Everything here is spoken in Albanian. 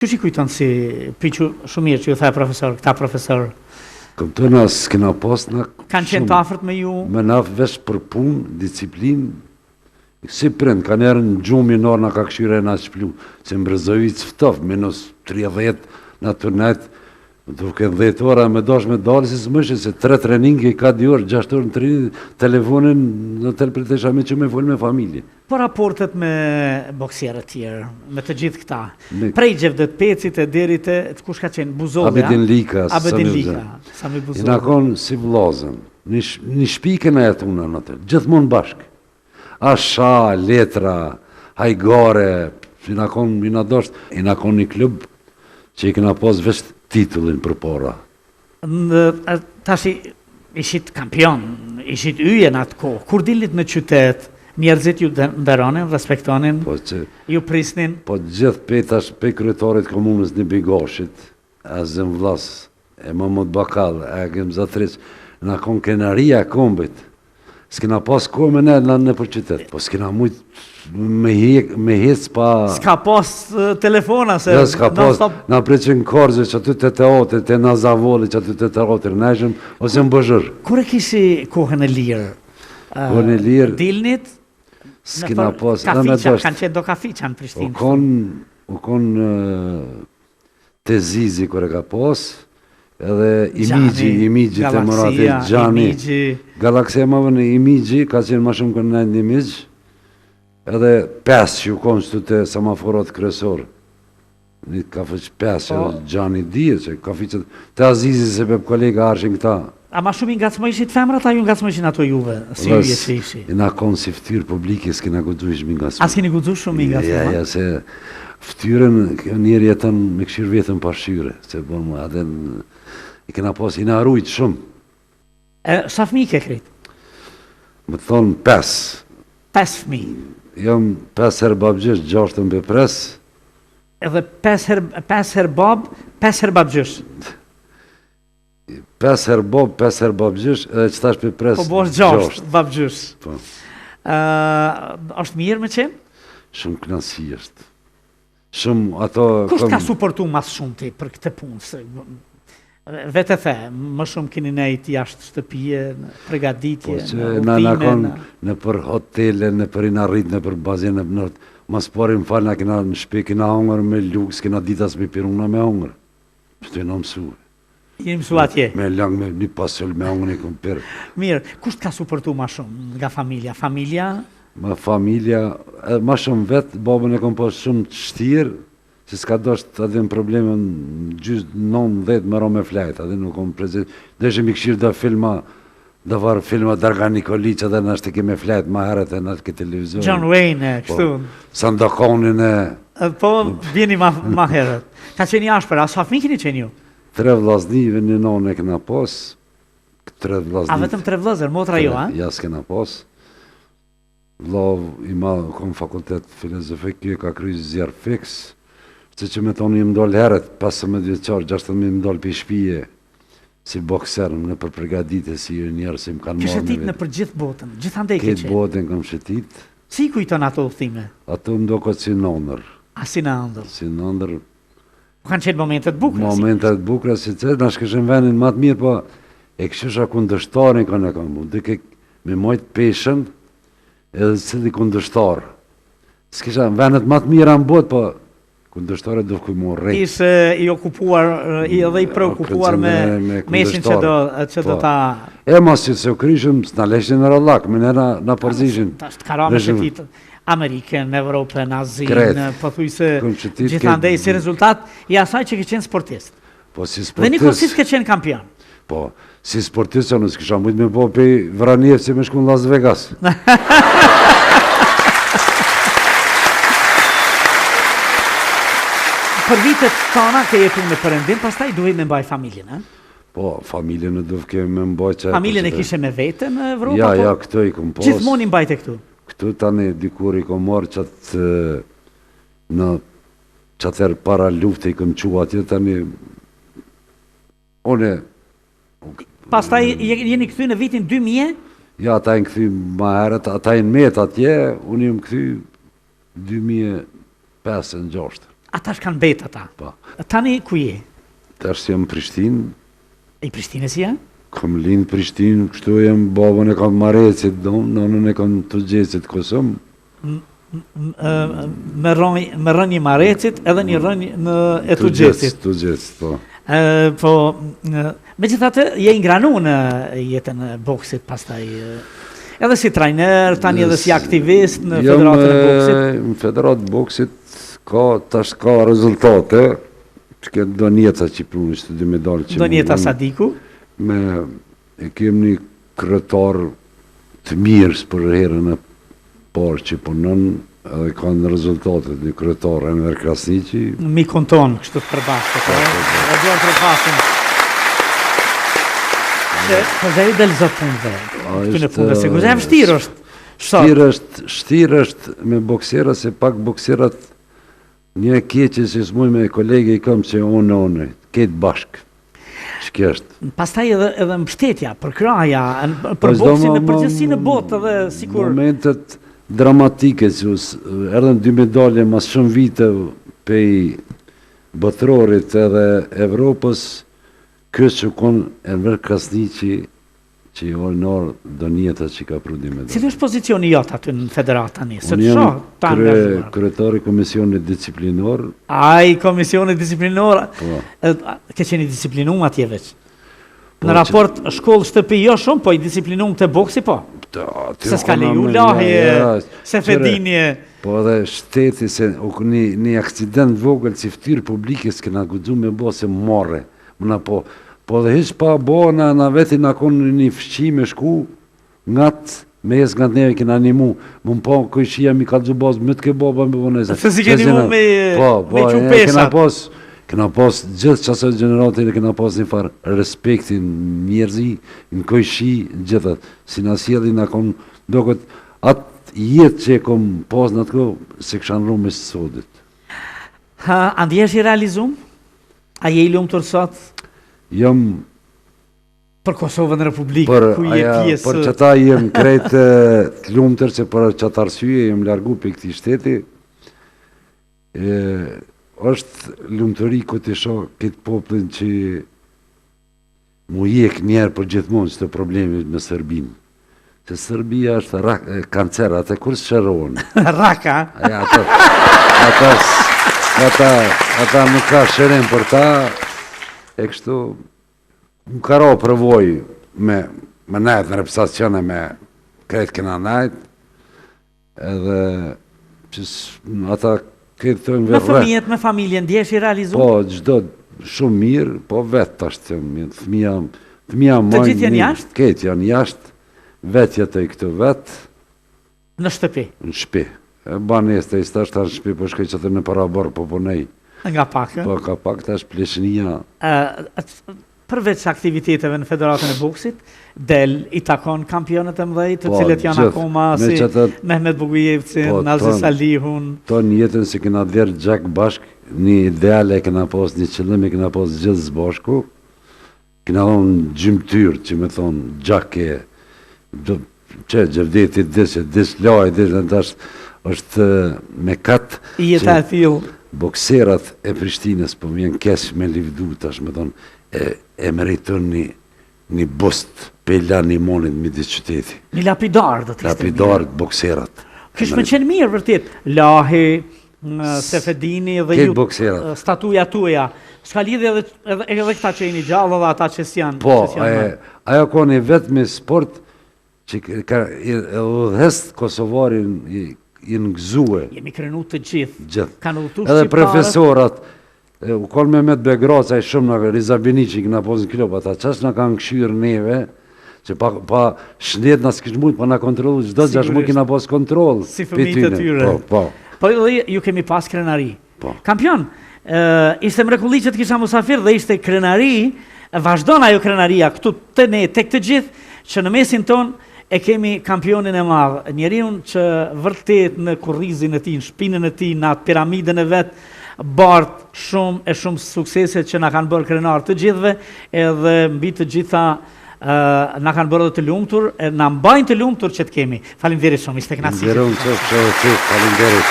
Që që kujton si piqu shumë mirë që ju tha profesor, këta profesor? Këmëtona s'kena pas në kanë qenë të afërt me ju? Me na vesh për punë, disiplinë, si prind, ka njerën në gjumë i nërë në ka këshyre në shplu, që mbrëzojit s'ftof, minus 30 në turnet, duke 10 ora me dash me dalë, si s'mëshin, se 3 treningi, 4 orë, 6 orë në treningi, telefonin në telpretesha me që me folë me familje. Po raportet me boksierët tjerë, me të gjithë këta, prej Gjevdet Pecit e deri të kush ka qenë, Buzolli, Abedin Lika, Sami Buzolli. I na konë si vllazën, një shpike në jetuna në të, gjithmonë bashkë. Asha, letra, hajgare, i na konë një klub që i këna pas vesh titullin për para. Tashi ishit kampion, ishit yje në atë kohë, kur dilit në qytet, njerëzit ju nderonin, respektonin, ju prisnin? Po gjithë petash pe kryetarit komunës në Bigashit, a zëm vlas, e Mahmud Bakal, e Agim Zatric, në konë kenaria kombit. S'kena pas kohë me ne në për qytet, po s'kena mujtë me hec pa... S'ka pas telefona se... Ja, s'ka pas, na preqen Korze që aty të teatrit, të Nazavoli që aty të teatrit nëshëm, ose në Bëzhër. Kur e kishi kohën e lirë? Kohën e lirë... Dilnit? S'kena pas... Kafiqa, kanë qenë do kafiqa në Prishtinë. U konë të Zizi kër e ka pas, edhe Imigji të Moratit, Gjani, Galaksia ma vënë Imigji, ka qenë ma shumë kënë nëjnë Imigj, edhe 5 që u konë që të semaforat kresor, një ka fëq 5 që Gjani dhije, që ka fëqët të Azizi se për kolega arshin këta. A ma shumë i nga të më ishit femrat, a ju nga të më ishin ato juve, si ju je që ishi? I na konë si ftyrë publike, s'kina gudzu ishmi nga të më. A s'kini gudzu shumë i nga të më? Ja, se ftyrën njerë jetën me këshirë vetën pashyre, se bon më adhen... I kena pas, i na rujtë shumë. Sa fëmi ke kretë? Më thonë 5. 5 fëmi? Jam 5 herë babgjysh, 6 në bepres. Edhe 5 herë bab, 5 herë babgjysh? 5 herë bab, 5 herë babgjysh, edhe qëta është bepres 6. Po bosh 6 babgjysh. është mirë me qenë? Shumë knasi është. Shumë ato... Kusht ka suportu mas shumë ti për këtë punë? Vete the, më shumë kini nejt jashtë shtëpije, pregaditje, në rutine. Në për hotele, në për inarrit, në për bazin, në për mas pari më falë, në shpe, kina hongër me luks, kina ditas me piruna me hongër. Shtu e në mësue. Jeni mësu atje? Me lang, me një pasëll, me hongër një këmë pirë. Mirë, kusht ka suportu ma shumë nga familja? Familja? Ma familja, ma shumë vetë, babën e kom pas shumë të shtirë, që s'ka dosht të adhe në probleme në gjysë 9-10 më ro me flajt, adhe nuk kom prezent. Dhe ishe mi këshirë dhe filma, dhe varë filma Darga Nikolic, adhe në ashtë të keme flajt ma herët e në këtë televizor. John Wayne, kështu. Sandakonin e... Po, vjeni ma herët. Ka qeni ashpër, a sa fëmi keni qeni ju? 3 vllaznive, një nonë e këna pas, 3 vllaznive. A vetëm 3 vllazër, motra jo, a? Ja, s'kena pas. Vllav i ma, kom fakultet filozofik, ka kryjë zjarë fix. Që me tonë i më dollë herët, 15 vjeqarë, 16 më dollë për shpije, si bokser, në për pregadite, si njerë, si më kanë marrë në vetë. Kështetit në për gjithë botën, gjithandej ke qenë? Këtë botën kam shëtit. Si kujton ato uthime? Ato më do këtë si në ndër. A si në ndër? Si në ndër. Kanë qenë momentet bukra? Momentet bukra, si të në shkëshën venin matë mirë, po e këshësha kundështarin kanë e kam bu. Dike me mojtë peshen, edhe cili kundështar. S'kisha venet matë mirë anë botë, po kundështore do kuj mu rejtë. Ishe i okupuar, edhe i preokupuar me mesin që do ta... E mos që se u kryshëm, s'na leshin në rallak, me nëra në përzishin. Ta është kara me shëtit Amerikën, Evropën, Azinë, po thuj se gjithandej si rezultat i asaj që ke qenë sportist. Dhe një kosit ke qenë kampion. Po, si sportist, nësë kësha mujtë me po pej Vraniev që me shku në Las Vegas. Për vitet tona ke jetu me përëndim, pastaj duhet me mbaj familjen, e? Po, familjen në duhet kemi me mbaj që... Familjen e kishe me vete në Evropa? Ja, këto i kom pas. Gjithmon i mbajte këtu? Këtu tani dikur i kom marrë qatë në qatër para lufte i kom qua atje tani... One... Pastaj jeni këthy në vitin 2000? Ja, ata i në këthy ma herët, ata i në met atje, unë i më këthy 2005-2006. Ata shkanë bet ata. Po. Tani ku je? Tash jam në Prishtinë. I Prishtinës je? Kam lind Prishtinë, kështu jam, babën e kam Marecit, nonën e kam Tugjecit Kosëm. Me rënjë Marecit edhe një rënjë në e Tugjecit. Tugjecit, po. Po, megjithatë je ingranu në jetën e boksit pastaj. Edhe si trajner, tani edhe si aktivist në Federatën e Boksit. Në Federatë Boksit tash ka rezultate, që do njeta që prunë ishte 2 medalë që... Do njeta Sadiku? E kem një kryetar të mirës për herën e parë që punon, edhe kanë rezultatet një kryetar Enver Krasniqi. Mi konton, kështu të përbashkët. E duar të rëpasin. Po zeri del zot punëve, këtu në punëve, se guzhe vështirë është. Shtirë është me boksera, se pak bokserat një keqe që s'muj me kolege i kam që one, ketë bashkë. Shkë është. Pastaj edhe mbështetja, për kraja, për boksin e përgjësi në botë edhe sikur... Momentet dramatike, që erdhen 2 medalje mas shumë vite pej botrorit edhe Evropës, kësë që konë Enver Krasniqi, që i orënor do njeta që ka pru 2 medalje. Cili është pozicioni jotë aty në federata një? Unë jam kryetari komisionit disciplinor. Ai, komisionit disciplinor, ke qeni disciplinum atje veç? Në raport shkollë-shtëpi jo shumë, po i disciplinum të boksi po? Se s'ka leju lahje, se fedinje... Po edhe shteti, se një akcident vogël që ftyrë publike s'kena gudzu me bo se morre. Po dhe hiç pa bo, na veti na konë një fshqime shku, me jesë nga të neve kena një mu, më po këshia mi ka dzubaz, më të ke bo, më bënese. Se si keni mu me që pesat. Kena pas gjithë qasër generatin, kena pas një farë respektin, njerëzi, në këshi, gjithët, si na sjeli na konë, do këtë atë jetë që e kom pas në të ko, se këshan rumë me sësodit. Andi jesh i realizum? A je i lumë të rësat? Jam... Për Kosovën Republikë, ku je pjesë... Për që ta jem krejtë të lumë tërë, që për që të arsye, jem largu për këti shteti, është lumëtëri këtë isha këtë poplin që mu jek njerë për gjithmonë që të problemit me Serbinë. Se Serbia është kancer, atë kur së shërohen. Raka? Ata nuk ka shërim për ta, e kështu, më ka ro përvoj me najtë në reprezentacione me kretë këna najtë, edhe që ata këtë të me fëmijet, me familjen, ndjesh i realizu? Po, gjdo shumë mirë, po vetë të ashtë të mirë, fëmija të gjithë janë jashtë? Këtë janë jashtë, vetë jetë i këtë vetë. Në shtëpi? Në shpi. Banes të ishtë ashtë në shpi, po shkej që të në paraborë, po nej. Nga pak, Po ka pak të ashtë pleshënia. Përveç aktiviteteve në Federatën e Boksit, del i takon kampionet e mdhej, të cilët janë akoma si Mehmet Bugujevcin, Nalzi Salihun. To një jetën se këna dherë gjak bashk, një ideale këna pos, një qëllimi këna pos gjithë zbashku, këna thonë gjymëtyr, që me thonë gjak e, që gjëvdetit disë, disë loj, disë në tash, është me katë, I jetë e thilë. Bokserat e Prishtinës, po vjen kesh me livdu, tash me thonë, e meriton një bust pella një monit midis qyteti. Një lapidar do t'ishte mirë. Lapidar bokserat. Kështë me qenë mirë vërtit. Lahi, Sefedini dhe ju statuja tuja. Ska lidhje edhe këta që e një gjallë dhe ata që s'janë. Po, ajo ka një vetë me sport që dhest Kosovarin i nëgzue. Jemi krenu të gjithë. Kanë udhëtu shqiptarët. Edhe profesorat, u konë Mehmet Begraca i shumë në Riza Binici, këna pozën kilop, ata qështë në kanë këshyrë neve, që pa shnet në s'kishë mujtë, pa në kontrolu, gjdo 6 mujtë kina posë kontrol. Si fëmijët e tyre. Po dhe ju kemi pas krenari. Kampion, ishte mrekulli që të kisha musafir dhe ishte krenari, vazhdon ajo krenaria, këtu të ne, tek të gjithë, që në mesin ton, e kemi kampionin e madhë, njeriun që vërtet në kurrizin e ti, në shpinën e ti, në atë piramidën e vetë, bartë shumë suksese që na kanë bërë krenar të gjithve, edhe mbi të gjitha na kanë bërë dhe të lumtur, na mbajnë të lumtur që të kemi. Faleminderit shumë, ishte kënaqësi. Faleminderit.